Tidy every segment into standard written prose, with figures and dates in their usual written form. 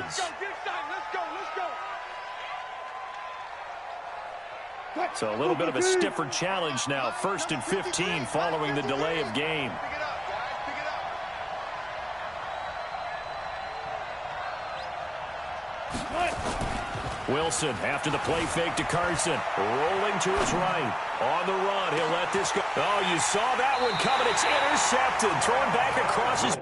yards. So a little bit of a stiffer challenge now. 1st and 15 following the delay of game. Wilson after the play fake to Carson. Rolling to his right. On the run. He'll let this go. Oh, you saw that one coming. It's intercepted. Thrown back across his...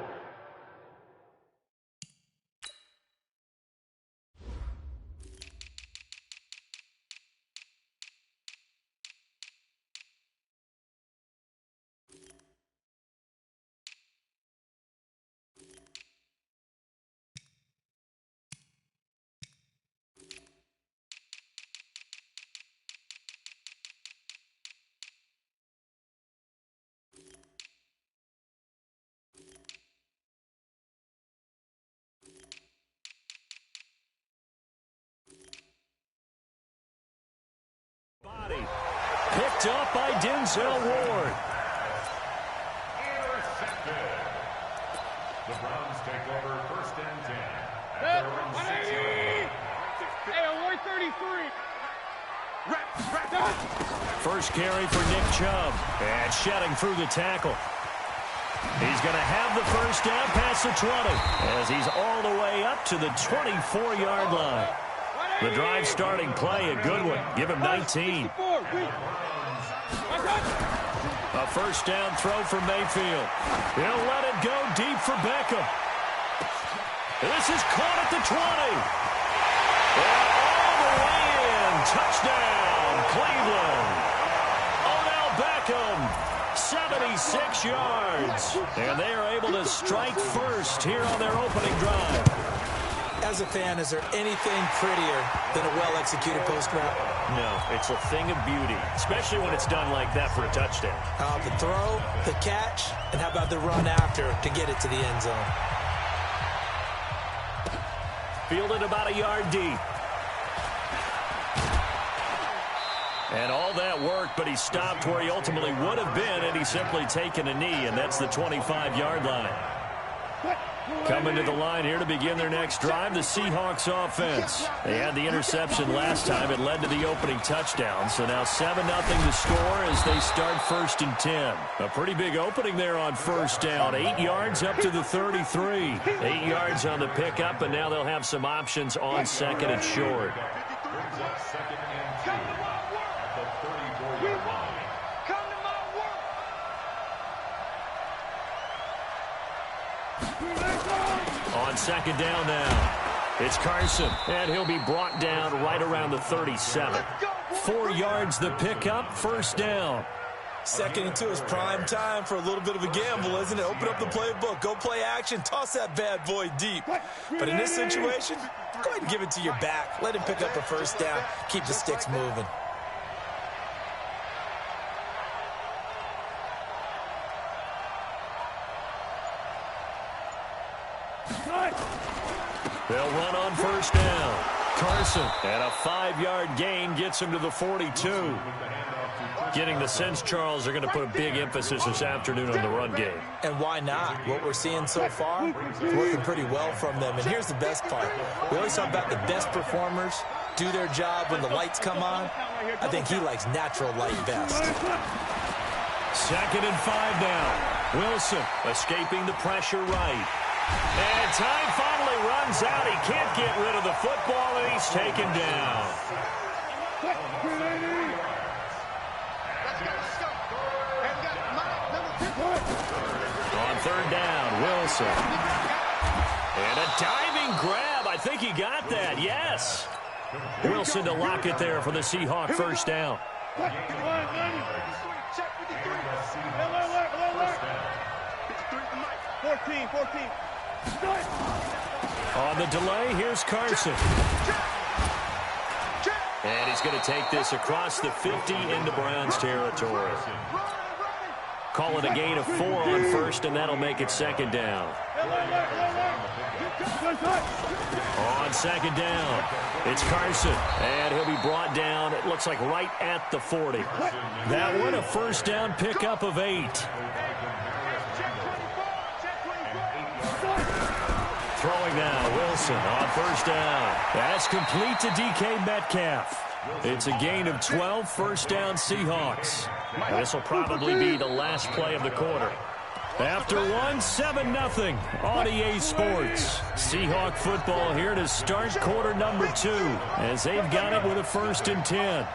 Picked up by Denzel Ward. Intercepted. The Browns take over 1st and 10. At their own 6-yard line. Hey, alert 33. First carry for Nick Chubb. And shedding through the tackle. He's going to have the first down past the 20 as he's all the way up to the 24-yard line. The drive starting play, a good one. Give him 19. A first down throw for Mayfield. He'll let it go deep for Beckham. This is caught at the 20. And all the way in. Touchdown, Cleveland. Odell Beckham, 76 yards. And they are able to strike first here on their opening drive. As a fan, is there anything prettier than a well-executed post route? No, it's a thing of beauty, especially when it's done like that for a touchdown. The throw, the catch, and how about the run after to get it to the end zone? Fielded about a yard deep. And all that work, but he stopped where he ultimately would have been, and he's simply taken a knee, and that's the 25-yard line. Coming to the line here to begin their next drive, the Seahawks offense. They had the interception last time. It led to the opening touchdown. So now 7-0 the score as they start 1st and 10. A pretty big opening there on first down. 8 yards up to the 33. 8 yards on the pickup, and now they'll have some options on 2nd and short. Brings up 2nd and 2 at the 34-yard line. On 2nd down now, it's Carson, and he'll be brought down right around the 37. 4 yards the pickup, 1st down. 2nd and 2 is prime time for a little bit of a gamble, isn't it? Open up the playbook, go play action, toss that bad boy deep. But in this situation, go ahead and give it to your back. Let him pick up a 1st down, keep the sticks moving. They'll run on 1st down. Carson, and a 5-yard gain gets him to the 42. Getting the sense, Charles, they're going to put a big emphasis this afternoon on the run game. And why not? What we're seeing so far is working pretty well from them. And here's the best part. We always talk about the best performers do their job when the lights come on. I think he likes natural light best. 2nd and 5 now. Wilson escaping the pressure right. And time finally runs out. He can't get rid of the football, and he's taken down. On 3rd down, Wilson. And a diving grab. I think he got that, yes. Wilson to lock it there for the Seahawk 1st down. 14. On the delay, here's Carson. And he's going to take this across the 50 into Browns territory. Call it a gain of 4 on 1st, and that'll make it 2nd down. On 2nd down, it's Carson, and he'll be brought down, it looks like right at the 40. That one, a 1st down pickup of 8. Throwing now, Wilson on first down. That's complete to DK Metcalf. It's a gain of 12, first down Seahawks. This will probably be the last play of the quarter. After 7-0 on EA Sports. Seahawk football here to start quarter number 2 as they've got it with a 1st and 10.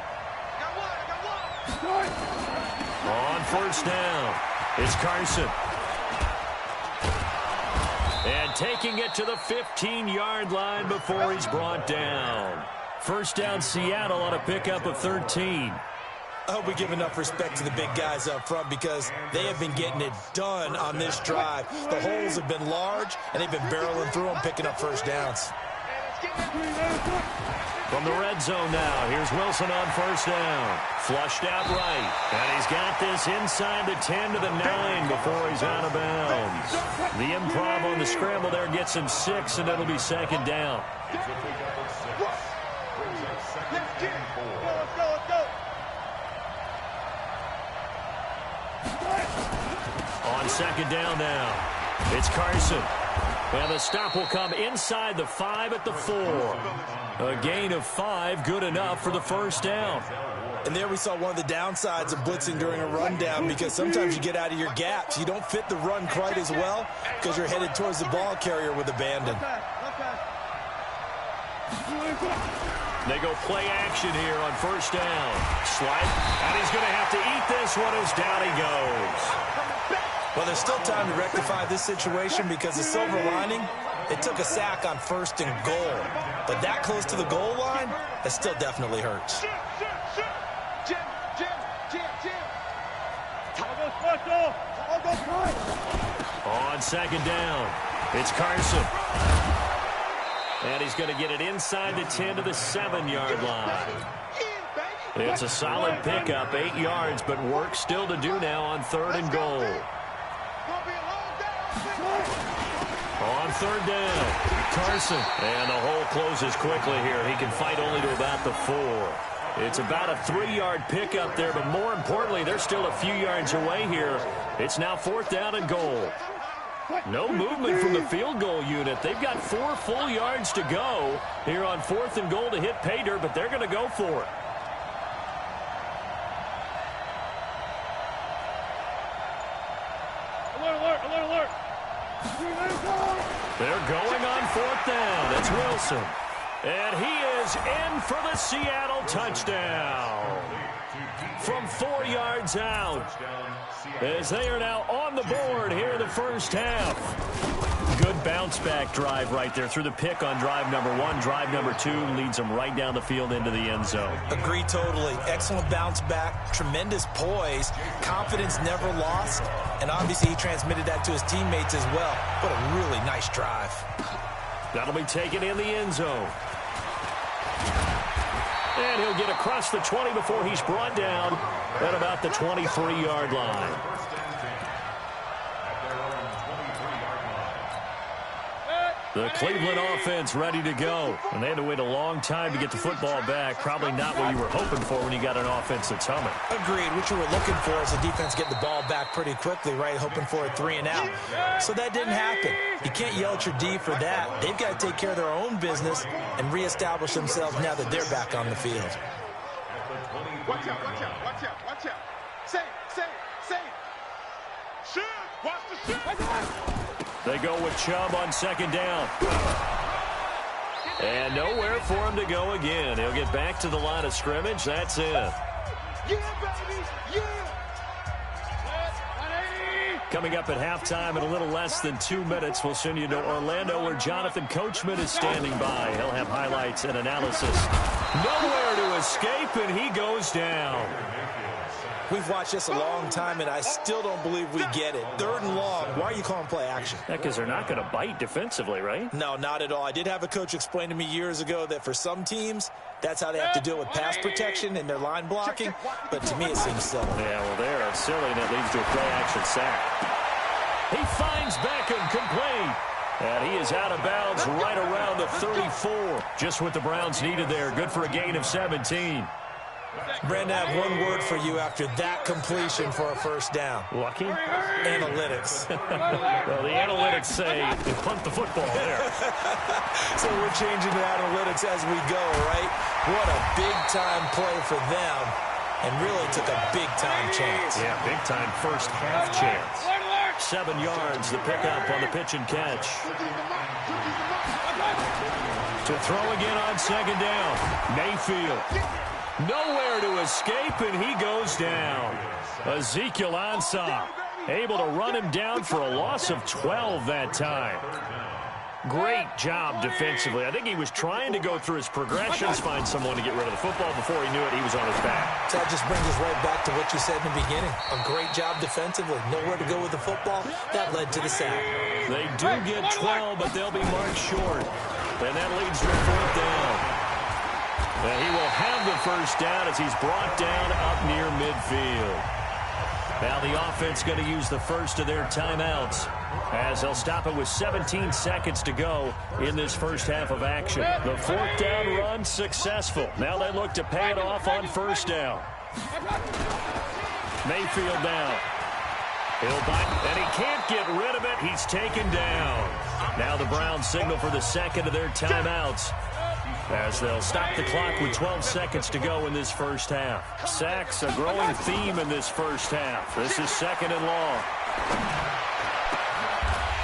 On first down, it's Carson. And taking it to the 15-yard line before he's brought down. First down Seattle on a pickup of 13. I hope we give enough respect to the big guys up front because they have been getting it done on this drive. The holes have been large, and they've been barreling through them, picking up first downs. From the red zone now, here's Wilson on first down. Flushed out right, and he's got this inside the 10 to the 9 before he's out of bounds. The improv on the scramble there gets him 6, and it'll be 2nd down. On 2nd down now, it's Carson. And the stop will come inside the 5 at the 4. A gain of 5, good enough for the first down. And there we saw one of the downsides of blitzing during a rundown because sometimes you get out of your gaps. You don't fit the run quite as well because you're headed towards the ball carrier with abandon. They go play action here on first down. Swipe, and he's going to have to eat this one as down he goes. Well, there's still time to rectify this situation because the silver lining, it took a sack on 1st and goal. But that close to the goal line, that still definitely hurts. On 2nd down, it's Carson. And he's going to get it inside the 10 to the 7-yard line. It's a solid pickup, 8 yards, but work still to do now on 3rd and goal. On 3rd down, Carson. And the hole closes quickly here. He can fight only to about the 4. It's about a 3-yard pickup there, but more importantly, they're still a few yards away here. It's now 4th down and goal. No movement from the field goal unit. They've got 4 full yards to go here on 4th and goal to hit pay dirt, but they're going to go for it. Alert. They're going on 4th down. It's Wilson. And he is in for the Seattle touchdown. From 4 yards out. As they are now on the board here in the first half. Good bounce-back drive right there through the pick on drive number 1. Drive number 2 leads them right down the field into the end zone. Agree totally. Excellent bounce-back, tremendous poise, confidence never lost, and obviously he transmitted that to his teammates as well. What a really nice drive. That'll be taken in the end zone. And he'll get across the 20 before he's brought down at about the 23-yard line. The Cleveland offense ready to go. And they had to wait a long time to get the football back. Probably not what you were hoping for when you got an offense that's humming. Agreed. What you were looking for is the defense getting the ball back pretty quickly, right? Hoping for a 3 and out. So that didn't happen. You can't yell at your D for that. They've got to take care of their own business and reestablish themselves now that they're back on the field. Watch out. Say. Shoot. Watch the shoot. They go with Chubb on 2nd down. And nowhere for him to go again. He'll get back to the line of scrimmage. That's it. Yeah, baby. Yeah. Coming up at halftime in a little less than 2 minutes, we'll send you to Orlando where Jonathan Coachman is standing by. He'll have highlights and analysis. Nowhere to escape, and he goes down. We've watched this a long time, and I still don't believe we get it. 3rd and long. Why are you calling play action? Because they're not going to bite defensively, right? No, not at all. I did have a coach explain to me years ago that for some teams, that's how they have to deal with pass protection and their line blocking. But to me, it seems silly. Yeah, well, they're silly, and it leads to a play-action sack. He finds Beckham complete. And he is out of bounds right around the 34. Just what the Browns needed there. Good for a gain of 17. Brandon, I have one word for you after that completion for a first down. Lucky? Analytics. Well, the analytics say they punt the football there. So we're changing to analytics as we go, right? What a big-time play for them, and really took a big-time chance. Yeah, big-time first half chance. 7 yards, the pickup on the pitch and catch. To throw again on second down. Mayfield. Nowhere to escape, and he goes down. Ezekiel Ansah able to run him down for a loss of 12 that time. Great job defensively. I think he was trying to go through his progressions, find someone to get rid of the football. Before he knew it, he was on his back. So that just brings us right back to what you said in the beginning. A great job defensively. Nowhere to go with the football. That led to the sack. They do get 12, but they'll be marked short. And that leads to a fourth down. And he will have the first down as he's brought down up near midfield. Now the offense going to use the first of their timeouts as they'll stop it with 17 seconds to go in this first half of action. The fourth down run successful. Now they look to pay it off on first down. Mayfield down. He'll bite, and he can't get rid of it. He's taken down. Now the Browns signal for the second of their timeouts as they'll stop the clock with 12 seconds to go in this first half. Sacks, a growing theme in this first half. This is second and long.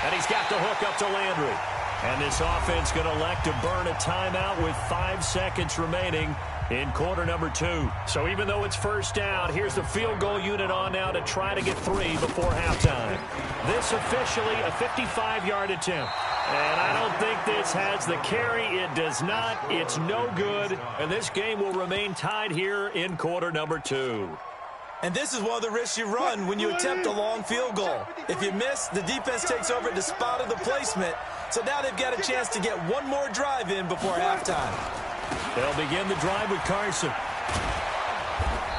And he's got the hook up to Landry. And this offense going to elect to burn a timeout with 5 seconds remaining in quarter number 2. So even though it's first down, here's the field goal unit on now to try to get 3 before halftime. This officially a 55-yard attempt. And I don't think this has the carry. It does not. It's no good. And this game will remain tied here in quarter number 2. And this is one of the risks you run when you attempt a long field goal. If you miss, the defense takes over at the spot of the placement. So now they've got a chance to get one more drive in before halftime. They'll begin the drive with Carson.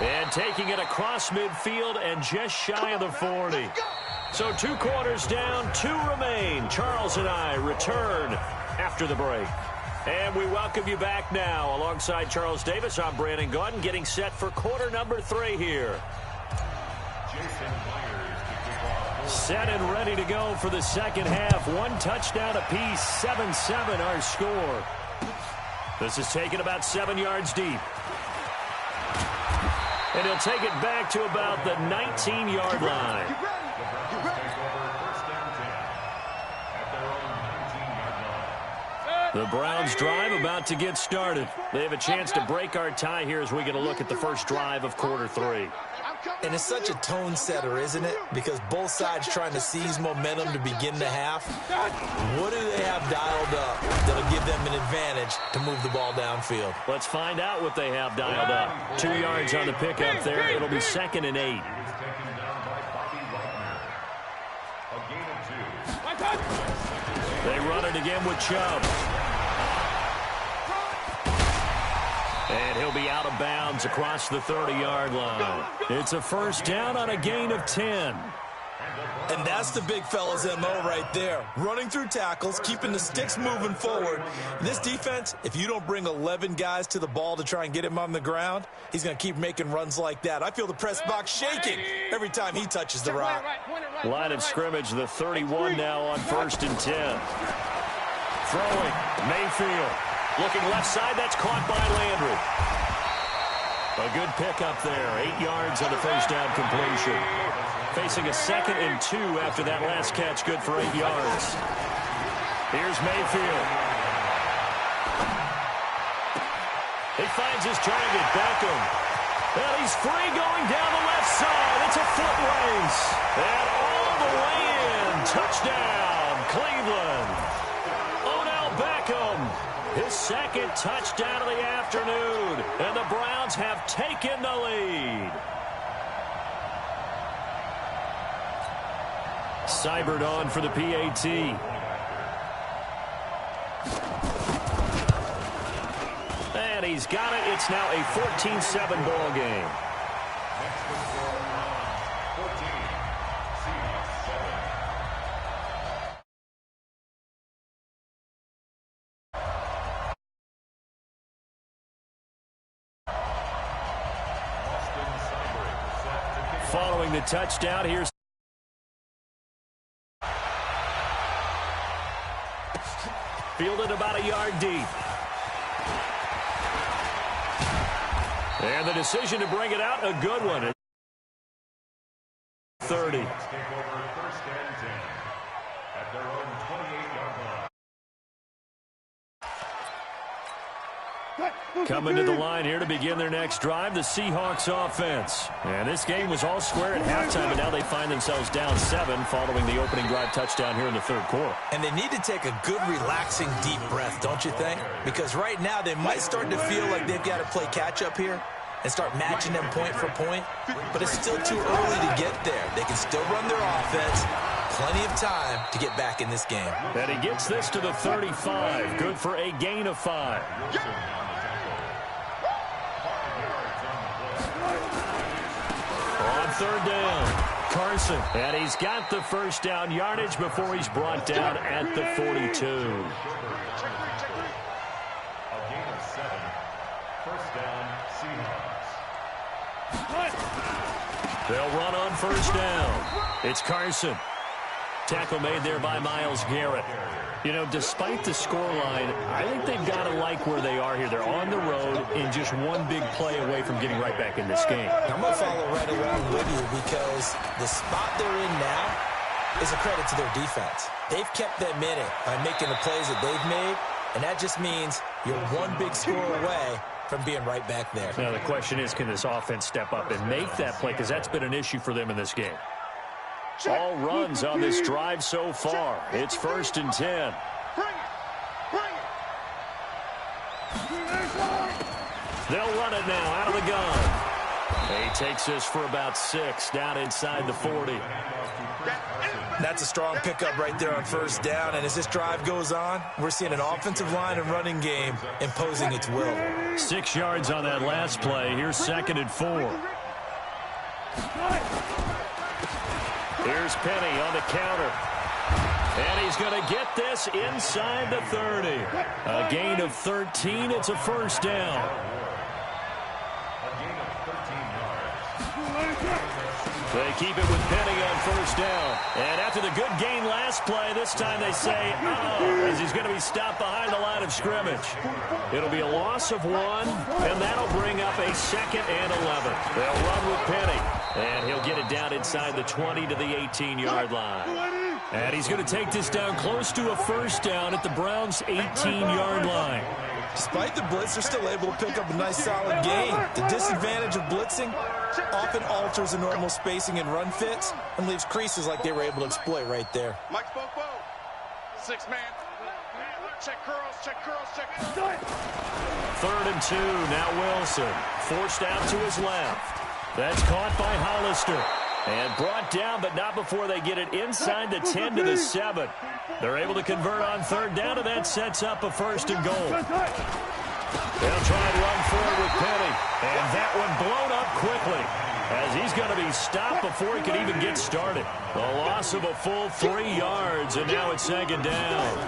And taking it across midfield and just shy of the 40. So 2 quarters down, 2 remain. Charles and I return after the break. And we welcome you back now. Alongside Charles Davis, I'm Brandon Gaudin, getting set for quarter number 3 here. Set and ready to go for the second half. 1 touchdown apiece, 7-7 our score. This is taken about 7 yards deep. And he'll take it back to about the 19-yard line. The Browns drive about to get started. They have a chance to break our tie here as we get a look at the first drive of quarter 3. And it's such a tone setter, isn't it? Because both sides trying to seize momentum to begin the half. What do they have dialed up that'll give them an advantage to move the ball downfield? Let's find out what they have dialed up. 2 yards on the pickup there. It'll be 2nd and 8. They run it again with Chubb. And he'll be out of bounds across the 30-yard line. It's a first down on a gain of 10. And that's the big fella's MO right there. Running through tackles, keeping the sticks moving forward. This defense, if you don't bring 11 guys to the ball to try and get him on the ground, he's going to keep making runs like that. I feel the press box shaking every time he touches the rock. Line of scrimmage, the 31 now on 1st and 10. Throwing, Mayfield. Looking left side, that's caught by Landry. A good pickup there, 8 yards on the first down completion. Facing a 2nd and 2 after that last catch, good for 8 yards. Here's Mayfield. He finds his target, Beckham. Well, he's free going down the left side. It's a foot race. And all the way in. Touchdown, Cleveland. Odell Beckham. His 2nd touchdown of the afternoon. And the Browns have taken the lead. Seibert on for the PAT. And he's got it. It's now a 14-7 ball game. following the touchdown. Here's fielded about a yard deep. And the decision to bring it out, a good one. 30. Take over first and 10 at their own 28-yard line. Coming to the line here to begin their next drive, the Seahawks offense. And this game was all square at halftime, but now they find themselves down 7 following the opening drive touchdown here in the third quarter. And they need to take a good, relaxing, deep breath, don't you think? Because right now they might start to feel like they've got to play catch-up here and start matching them point for point. But it's still too early to get there. They can still run their offense. Plenty of time to get back in this game. And he gets this to the 35. Good for a gain of 5. On third down, Carson. And he's got the first down yardage before he's brought down at the 42. A gain of 7. First down, Seahawks. They'll run on first down. It's Carson. Tackle made there by Myles Garrett. You know, despite the scoreline, I think they've got to like where they are here. They're on the road and just one big play away from getting right back in this game. I'm going to follow right along with you because the spot they're in now is a credit to their defense. They've kept them in it by making the plays that they've made, and that just means you're one big score away from being right back there. Now, the question is, can this offense step up and make that play? Because that's been an issue for them in this game. All runs on this drive so far. It's first and 10. They'll run it now out of the gun. He takes this for about 6 down inside the 40. That's a strong pickup right there on first down. And as this drive goes on, we're seeing an offensive line and running game imposing its will. 6 yards on that last play. Here's second and 4. Here's Penny on the counter. And he's going to get this inside the 30. A gain of 13. It's a first down. A gain of 13 yards. They keep it with Penny on first down. And after the good gain last play, this time they say, as he's going to be stopped behind the line of scrimmage. It'll be a loss of 1, and that'll bring up a second and 11. They'll run with Penny, and he'll get it down inside the 20 to the 18-yard line. And he's going to take this down close to a first down at the Browns' 18-yard line. Despite the blitz, they're still able to pick up a nice solid gain. The disadvantage of blitzing often alters the normal spacing and run fits and leaves creases like they were able to exploit right there. Mike Bobo. 6 man. Check curls, check curls, check. Third and 2. Now Wilson forced out to his left. That's caught by Hollister. And brought down, but not before they get it inside the 10 to the 7. They're able to convert on third down, and that sets up a first and goal. They'll try and run forward with Penny. And that one blown up quickly as he's going to be stopped before he can even get started. The loss of a full 3 yards, and now it's second down.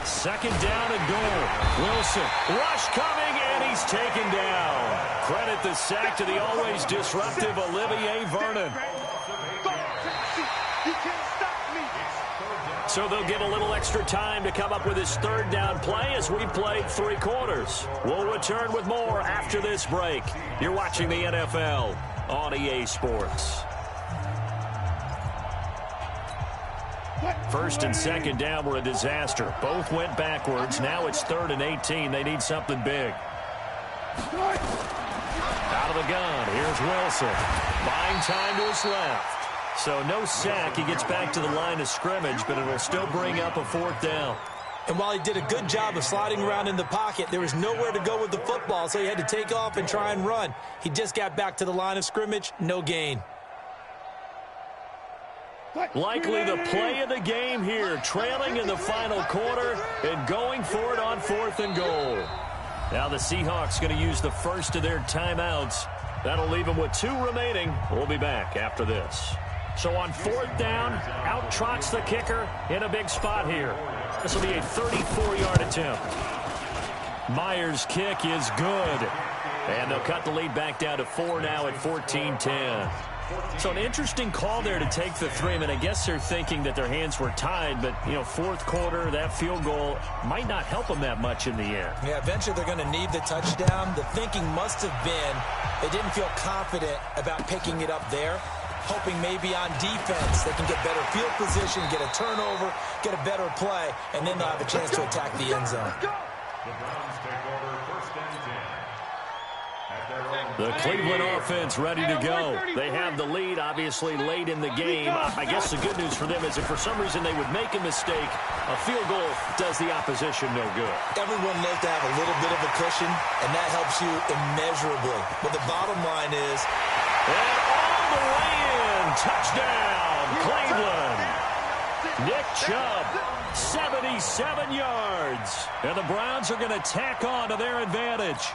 Second down and goal. Wilson, rush coming, and he's taken down. Credit the sack to the always disruptive Olivier Vernon. So they'll get a little extra time to come up with his third down play as we've played 3 quarters. We'll return with more after this break. You're watching the NFL on EA Sports. First and second down were a disaster. Both went backwards. Now it's third and 18. They need something big. Out of the gun. Here's Wilson. Buying time to his left. So no sack. He gets back to the line of scrimmage, but it'll still bring up a fourth down. And while he did a good job of sliding around in the pocket, there was nowhere to go with the football, so he had to take off and try and run. He just got back to the line of scrimmage. No gain. Likely the play of the game here, trailing in the final quarter and going for it on fourth and goal. Now the Seahawks going to use the first of their timeouts. That'll leave them with 2 remaining. We'll be back after this. So on fourth down, out trots the kicker in a big spot here. This will be a 34-yard attempt. Myers' kick is good. And they'll cut the lead back down to 4 now at 14-10. So an interesting call there to take the three. I mean, I guess they're thinking that their hands were tied, but, you know, fourth quarter, that field goal might not help them that much in the end. Yeah, eventually they're going to need the touchdown. The thinking must have been they didn't feel confident about picking it up there, hoping maybe on defense they can get better field position, get a turnover, get a better play, and then they'll have a chance to attack the end zone. The Browns take over first and 10. The Cleveland offense ready to go. They have the lead, obviously, late in the game. I guess the good news for them is if for some reason they would make a mistake, a field goal does the opposition no good. Everyone loves to have a little bit of a cushion, and that helps you immeasurably. But the bottom line is... And all the way in, touchdown, Cleveland. Nick Chubb, 77 yards. And the Browns are going to tack on to their advantage.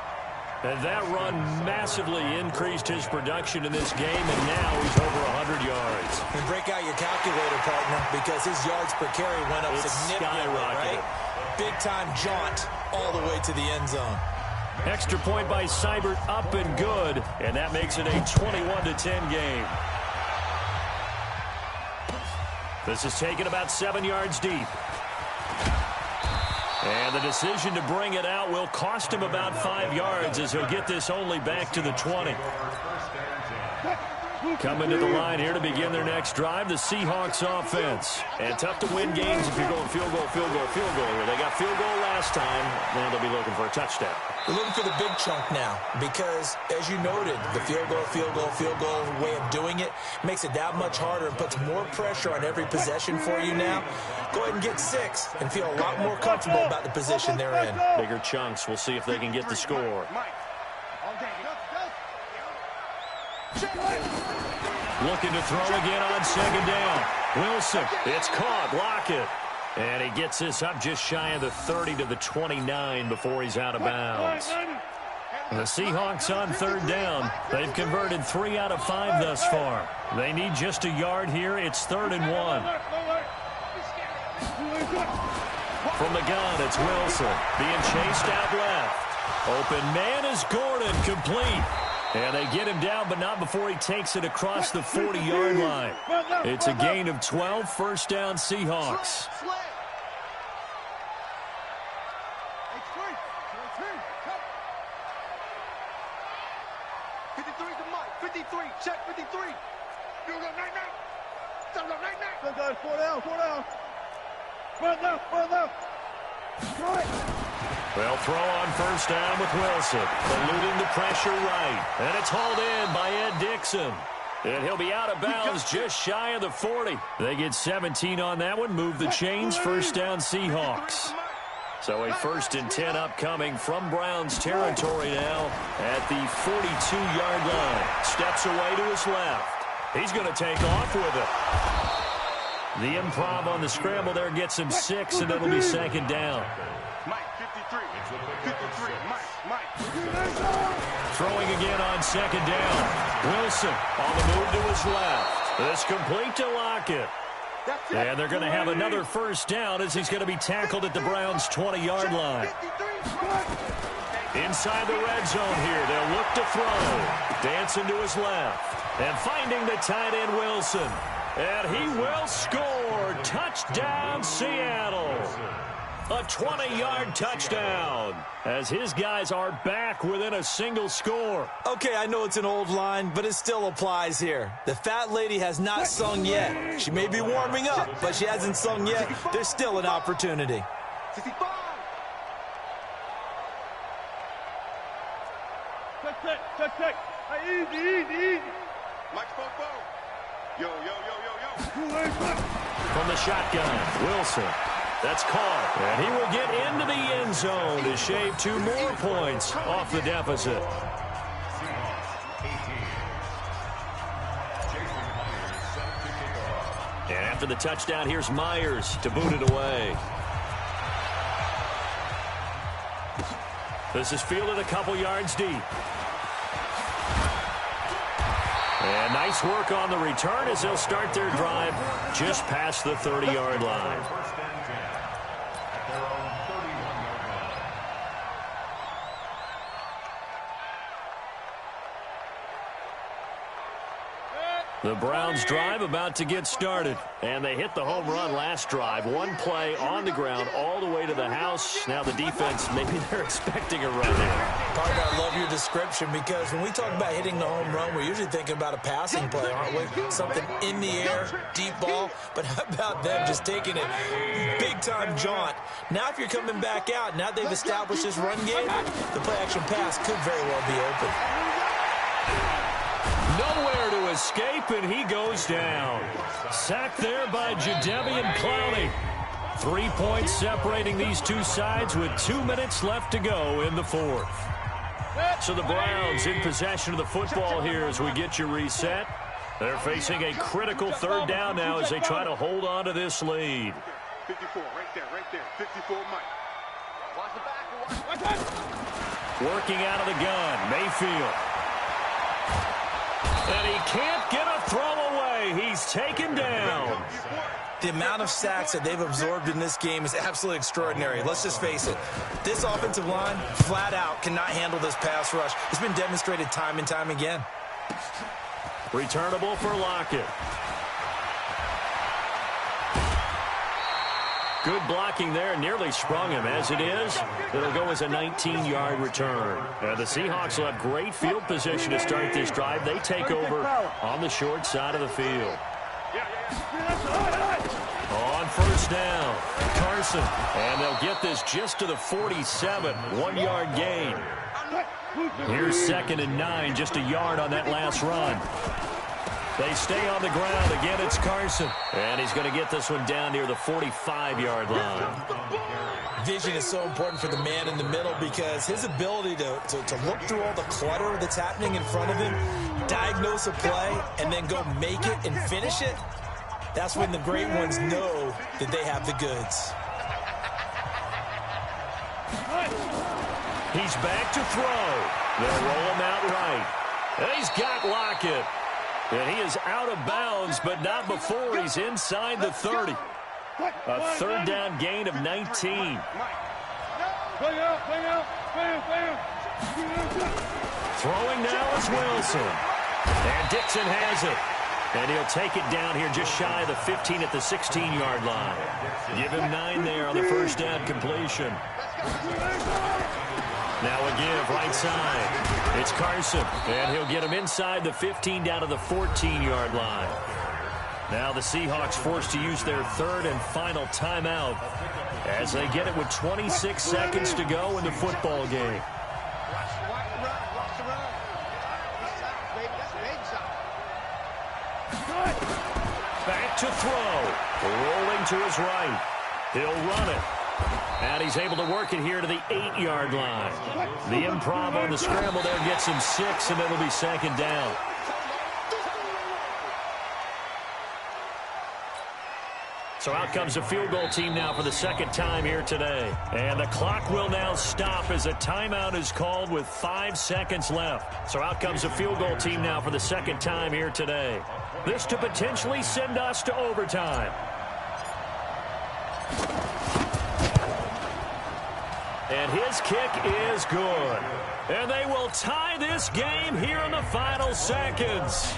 And that run massively increased his production in this game, and now he's over 100 yards. And break out your calculator, partner, because his yards per carry went up significantly, right? Big-time jaunt all the way to the end zone. Extra point by Seibert, up and good, and that makes it a 21-10 game. This is taken about 7 yards deep. And the decision to bring it out will cost him about 5 yards as he'll get this only back to the 20. Coming to the line here to begin their next drive, the Seahawks offense. And tough to win games if you're going field goal, field goal, field goal here. They got field goal last time. Now they'll be looking for a touchdown. They're looking for the big chunk now because, as you noted, the field goal way of doing it makes it that much harder and puts more pressure on every possession for you now. Go ahead and get 6 and feel a lot more comfortable about the position they're in. Bigger chunks. We'll see if they can get the score. Looking to throw again on second down. Wilson, it's caught. Lockett. And he gets this up just shy of the 30 to the 29 before he's out of bounds. The Seahawks on third down. They've converted 3 out of 5 thus far. They need just a yard here. It's 3rd and 1. From the gun, it's Wilson. Being chased out left. Open man is Gordon, complete. And they get him down, but not before he takes it across the 40-yard line. It's a gain of 12, first down Seahawks. They'll throw on first down with Wilson, eluding the pressure right. And it's hauled in by Ed Dixon. And he'll be out of bounds just shy of the 40. They get 17 on that one, move the chains, first down Seahawks. So a 1st and 10 upcoming from Browns territory now at the 42-yard line. Steps away to his left. He's going to take off with it. The improv on the scramble there gets him 6, and it'll be second down. Throwing again on second down. Wilson on the move to his left. This complete to Lockett. And they're going to have another first down as he's going to be tackled at the Browns' 20-yard line. Inside the red zone here, they'll look to throw. Dancing to his left. And finding the tight end Wilson. And he will score. Touchdown, Seattle. A 20-yard touchdown as his guys are back within a single score. Okay, I know it's an old line, but it still applies here. The fat lady has not sung yet. She may be warming up, but she hasn't sung yet. There's still an opportunity. Check. Hey, easy. Mike Popo. Yo. From the shotgun, Wilson. That's caught, and he will get into the end zone to shave 2 more points off the deficit. And after the touchdown, here's Myers to boot it away. This is fielded a couple yards deep. And nice work on the return as they'll start their drive just past the 30-yard line. The Browns drive about to get started. And they hit the home run last drive. One play on the ground all the way to the house. Now the defense, maybe they're expecting a run here. Parker, I love your description because when we talk about hitting the home run, we're usually thinking about a passing play, aren't we? Something in the air, deep ball. But how about them just taking it big-time jaunt? Now if you're coming back out, now they've established this run game, the play-action pass could very well be open. Nowhere to escape, and he goes down. Sacked there by Jadeveon Clowney. 3 points separating these two sides with 2 minutes left to go in the fourth. So the Browns in possession of the football here as we get you reset. They're facing a critical third down now as they try to hold on to this lead. 54, right there. 54, Mike. Watch the back. Working out of the gun, Mayfield. And he can't get a throw away. He's taken down. The amount of sacks that they've absorbed in this game is absolutely extraordinary. Let's just face it. This offensive line, flat out, cannot handle this pass rush. It's been demonstrated time and time again. Returnable for Lockett. Good blocking there, nearly sprung him. As it is, it'll go as a 19-yard return. And the Seahawks will have great field position to start this drive. They take over on the short side of the field. On first down, Carson. And they'll get this just to the 47, 1-yard gain. Here's 2nd and 9, just a yard on that last run. They stay on the ground. Again, it's Carson. And he's going to get this one down near the 45-yard line. Vision is so important for the man in the middle because his ability to look through all the clutter that's happening in front of him, diagnose a play, and then go make it and finish it, that's when the great ones know that they have the goods. He's back to throw. They'll roll him out right. And he's got Lockett. And he is out of bounds, but not before he's inside the 30. A third down gain of 19. Throwing now is Wilson. And Dixon has it. And he'll take it down here just shy of the 15 at the 16-yard line. Give him 9 there on the first down completion. Now a give right side. It's Carson. And he'll get him inside the 15 down to the 14-yard line. Now the Seahawks forced to use their third and final timeout as they get it with 26 seconds to go in the football game. Back to throw. Rolling to his right. He'll run it. And he's able to work it here to the 8-yard line. The improv on the scramble there gets him 6, and it'll be 2nd down. So out comes the field goal team now for the second time here today. And the clock will now stop as a timeout is called with 5 seconds left. So out comes the field goal team now for the second time here today. This to potentially send us to overtime. And his kick is good. And they will tie this game here in the final seconds.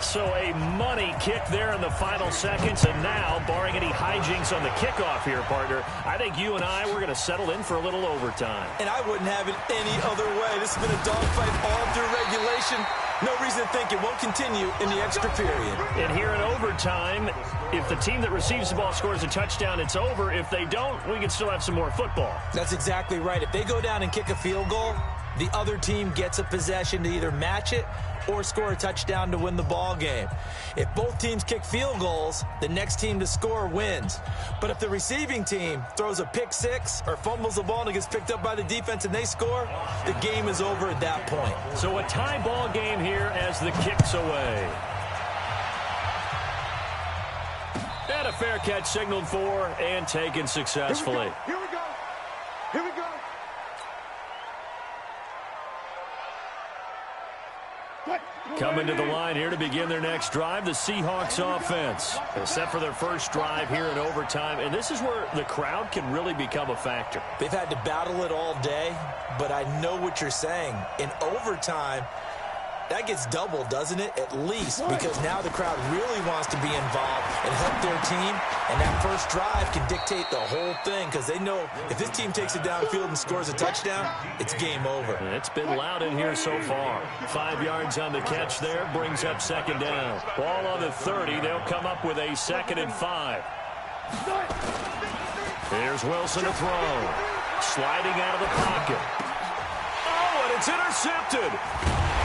So a money kick there in the final seconds. And now, barring any hijinks on the kickoff here, partner, I think you and I, we're going to settle in for a little overtime. And I wouldn't have it any other way. This has been a dogfight all through regulation. No reason to think it won't continue in the extra period. And here in overtime, if the team that receives the ball scores a touchdown, it's over. If they don't, we can still have some more football. That's exactly right. If they go down and kick a field goal, the other team gets a possession to either match it or score a touchdown to win the ball game. If both teams kick field goals, the next team to score wins. But if the receiving team throws a pick six or fumbles the ball and it gets picked up by the defense and they score, the game is over at that point. So a tie ball game here as the kick's away. And a fair catch signaled for and taken successfully. Here we go. Here we go. Coming to the line here to begin their next drive, the Seahawks offense. They're set for their first drive here in overtime, and this is where the crowd can really become a factor. They've had to battle it all day, but I know what you're saying. In overtime, That gets doubled, doesn't it? At least, because now the crowd really wants to be involved and help their team, and that first drive can dictate the whole thing because they know if this team takes it downfield and scores a touchdown, it's game over. It's been loud in here so far. 5 yards on the catch there, brings up second down. Ball on the 30, they'll come up with a 2nd and 5. Here's Wilson to throw. Sliding out of the pocket. Oh, and it's intercepted.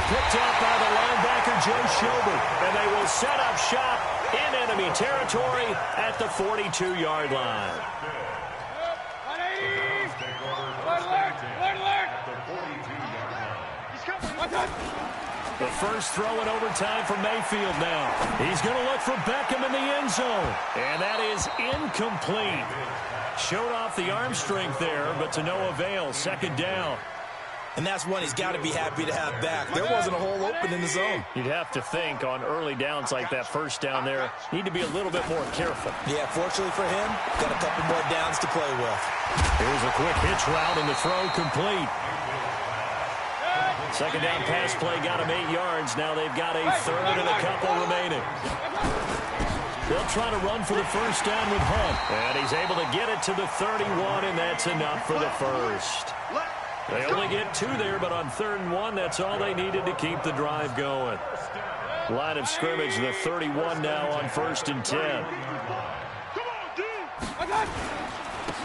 Picked up by the linebacker, Joe Schobert. And they will set up shop in enemy territory at the 42-yard line. The first throw in overtime for Mayfield now. He's going to look for Beckham in the end zone. And that is incomplete. Showed off the arm strength there, but to no avail. Second down. And that's one he's got to be happy to have back. There wasn't a hole open in the zone. You'd have to think on early downs like that first down there, need to be a little bit more careful. Yeah, fortunately for him, got a couple more downs to play with. Here's a quick hitch route and the throw complete. Second down pass play got him 8 yards. Now they've got a third and a couple remaining. They'll try to run for the first down with Hunt. And he's able to get it to the 31, and that's enough for the first. They only get 2 there, but on 3rd and 1, that's all they needed to keep the drive going. Line of scrimmage, the 31 now on 1st and 10.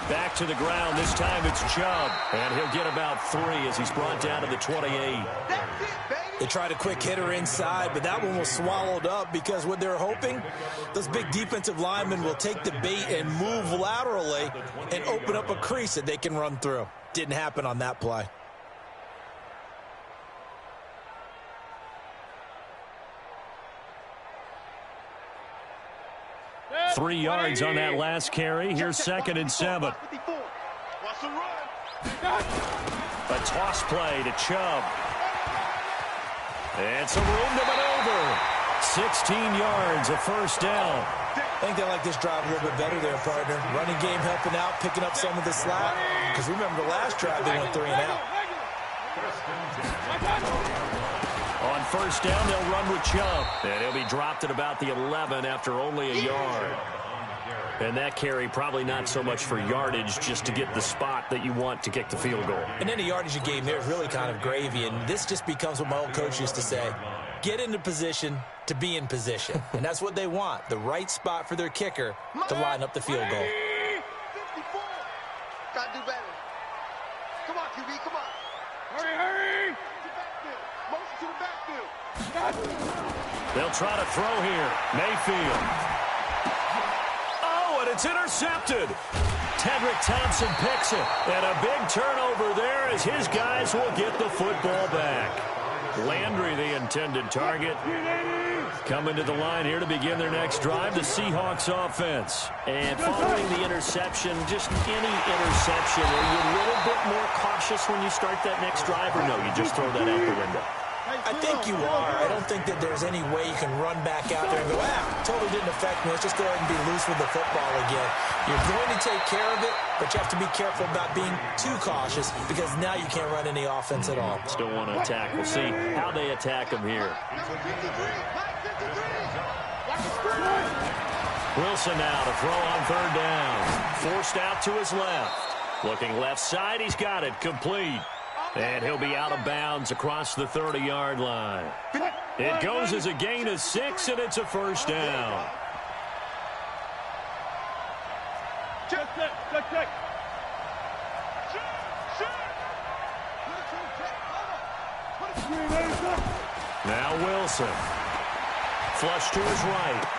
Back to the ground. This time it's Chubb. And he'll get about 3 as he's brought down to the 28. They tried a quick hitter inside, but that one was swallowed up because what they're hoping, those big defensive linemen will take the bait and move laterally and open up a crease that they can run through. Didn't happen on that play. Yeah. 3 yards on that last carry. Here's 2nd and 7. A toss play to Chubb. And some room to maneuver. 16 yards, a first down. I think they like this drive a little bit better there, partner. Running game helping out, picking up some of the slack. Because remember the last drive, they went 3 and out. On first down, they'll run with Chubb. And he'll be dropped at about the 11 after only a yard. And that carry probably not so much for yardage, just to get the spot that you want to kick the field goal. And any yardage you gain there is really kind of gravy. And this just becomes what my old coach used to say. Get into position to be in position. And that's what they want, the right spot for their kicker to line up the field goal. 54. Got to do better. Come on, QB, come on. Hurry! Motion to the backfield. They'll try to throw here. Mayfield. Oh, and it's intercepted. Tedrick Thompson picks it. And a big turnover there as his guys will get the football back. Landry, the intended target. Coming to the line here to begin their next drive, the Seahawks offense. And following the interception, just any interception, are you a little bit more cautious when you start that next drive, or no, you just throw that out the window? I think you are. I don't think that there's any way you can run back out there and go, totally didn't affect me. Let's just go ahead and be loose with the football again. You're going to take care of it, but you have to be careful about being too cautious because now you can't run any offense at all. Still want to attack. We'll see how they attack him here. Wilson now to throw on 3rd down. Forced out to his left. Looking left side, he's got it. Complete. And he'll be out of bounds across the 30-yard line. It goes as a gain of 6, and it's a first down. Check. Now Wilson. Flush to his right.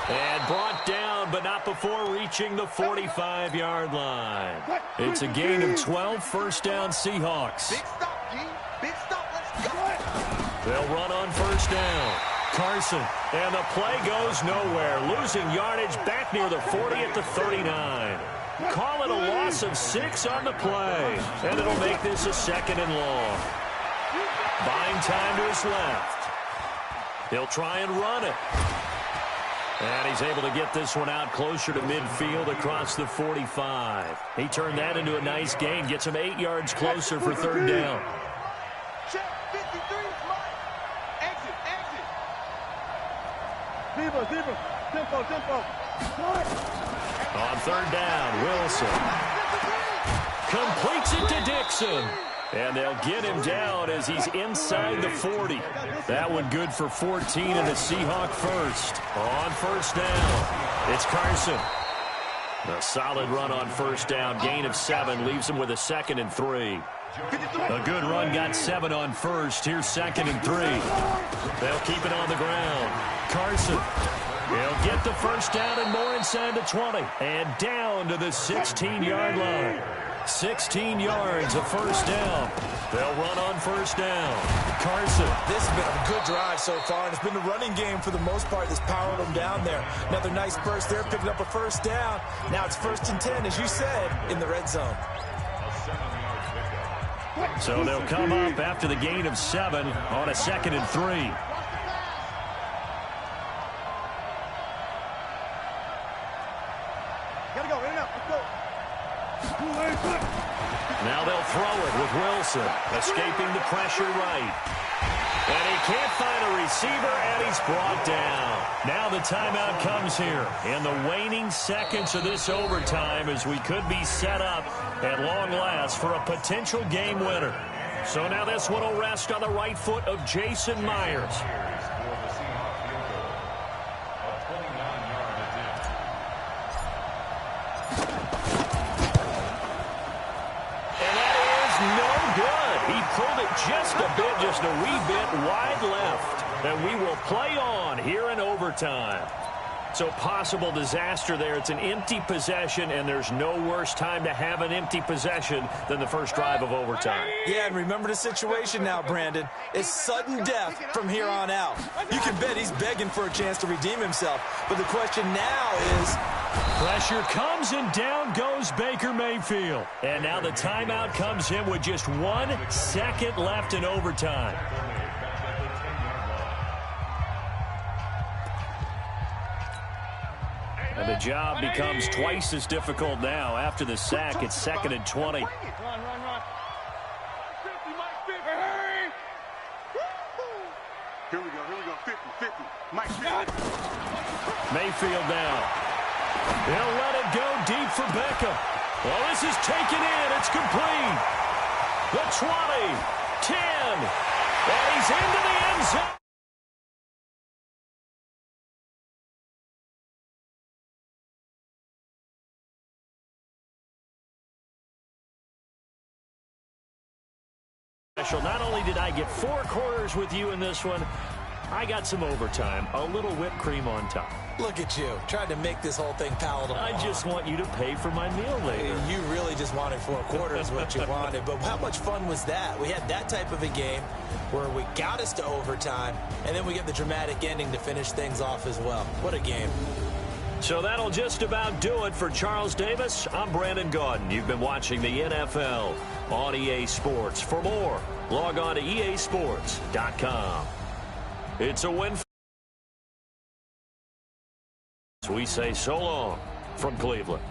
And brought down, but not before reaching the 45-yard line. It's a gain of 12, first down Seahawks. Big stop, G. Big stop, let's go. They'll run on first down. Carson, and the play goes nowhere. Losing yardage back near the 40 at the 39. Call it a loss of 6 on the play. And it'll make this a 2nd and long. Buying time to his left. He'll try and run it. And he's able to get this one out closer to midfield across the 45. He turned that into a nice gain. Gets him 8 yards closer for 3rd down. On third down, Wilson completes it to Dixon. And they'll get him down as he's inside the 40. That one good for 14 and a Seahawk first. On first down, it's Carson. A solid run on first down. Gain of 7 leaves him with a 2nd and 3. A good run got 7 on first. Here's 2nd and 3. They'll keep it on the ground. Carson. He'll get the first down and more inside the 20. And down to the 16-yard line. 16 yards, a first down. They'll run on first down. Carson. This has been a good drive so far, and it's been the running game for the most part that's powered them down there. Another nice burst there, picking up a first down. Now it's 1st and 10, as you said, in the red zone. So they'll come up after the gain of 7 on a 2nd and 3. Gotta go, in and out, let's go. Now they'll throw it with Wilson, escaping the pressure right. And he can't find a receiver, and he's brought down. Now the timeout comes here in the waning seconds of this overtime as we could be set up at long last for a potential game winner. So now this one will rest on the right foot of Jason Myers. Pulled it just a wee bit wide left. And we will play on here in overtime. So possible disaster there. It's an empty possession, and there's no worse time to have an empty possession than the first drive of overtime. Yeah, and remember the situation now, Brandon. It's sudden death from here on out. You can bet he's begging for a chance to redeem himself. But the question now is... Pressure comes, and down goes Baker Mayfield. And now the timeout comes in with just 1 second left in overtime. And the job becomes twice as difficult now. After the sack, it's 2nd and 20. Run. Here we go, 50. Mike, 50. Mayfield now. He'll let it go deep for Beckham. Well, this is taken in. It's complete. The 20, 10, and he's into the end zone. Not only did I get 4 quarters with you in this one, I got some overtime, a little whipped cream on top. Look at you, trying to make this whole thing palatable. I just want you to pay for my meal later. You really just wanted 4 quarters what you wanted, but how much fun was that? We had that type of a game where we got us to overtime, and then we get the dramatic ending to finish things off as well. What a game. So that'll just about do it for Charles Davis. I'm Brandon Gaudin. You've been watching the NFL on EA Sports. For more, log on to easports.com. It's a win. We say so long from Cleveland.